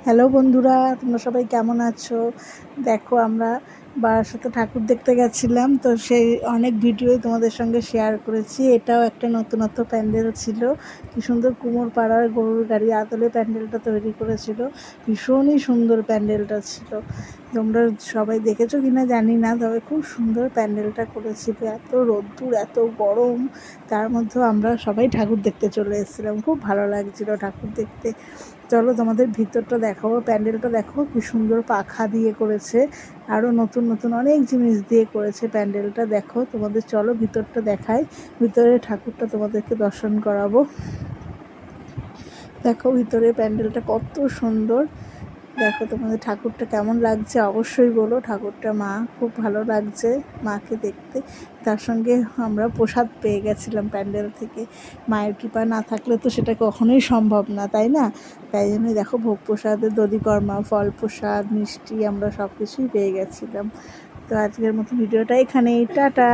Hello বন্ধুরা, তোমরা সবাই কেমন আছো? দেখো, আমরা বারাসাতে ঠাকুর দেখতে গেছিলাম, তো সেই অনেক ভিডিওই তোমাদের সঙ্গে শেয়ার করেছি। এটাও একটা নতুনত্ব প্যান্ডেল ছিল। কি সুন্দর কুমোর পাড়ার গরুর গাড়ি আদলে প্যান্ডেলটা তৈরি করেছিল। ভীষণই সুন্দর প্যান্ডেলটা ছিল। তোমরা সবাই দেখেছো কিনা জানি না, তবে খুব সুন্দর প্যান্ডেলটা করেছিল। এত রোদ্দুর, এত গরম, তার মধ্যেও আমরা সবাই ঠাকুর দেখতে চলে এসেছিলাম। খুব ভালো লাগছিল ঠাকুর দেখতে। চলো তোমাদের ভিতরটা দেখাবো। প্যান্ডেলটা দেখো কি সুন্দর পাখা দিয়ে করেছে, আরও নতুন নতুন অনেক জিনিস দিয়ে করেছে প্যান্ডেলটা। দেখো তোমাদের, চলো ভিতরটা দেখাই। ভিতরে ঠাকুরটা তোমাদেরকে দর্শন করাবো। দেখো ভিতরে প্যান্ডেলটা কত সুন্দর। দেখো তোমাদের ঠাকুরটা কেমন লাগছে অবশ্যই বলো। ঠাকুরটা মা, খুব ভালো লাগছে মাকে দেখতে। তার সঙ্গে আমরা প্রসাদ পেয়ে গেছিলাম প্যান্ডেল থেকে। মায়ের কৃপা না থাকলে তো সেটা কখনোই সম্ভব না, তাই না? তাই জন্যই দেখো, ভোগ প্রসাদে দধিকর্মা, ফল প্রসাদ, মিষ্টি আমরা সব কিছুই পেয়ে গেছিলাম। তো আজকের মতো ভিডিওটা এখানেই, টাটা।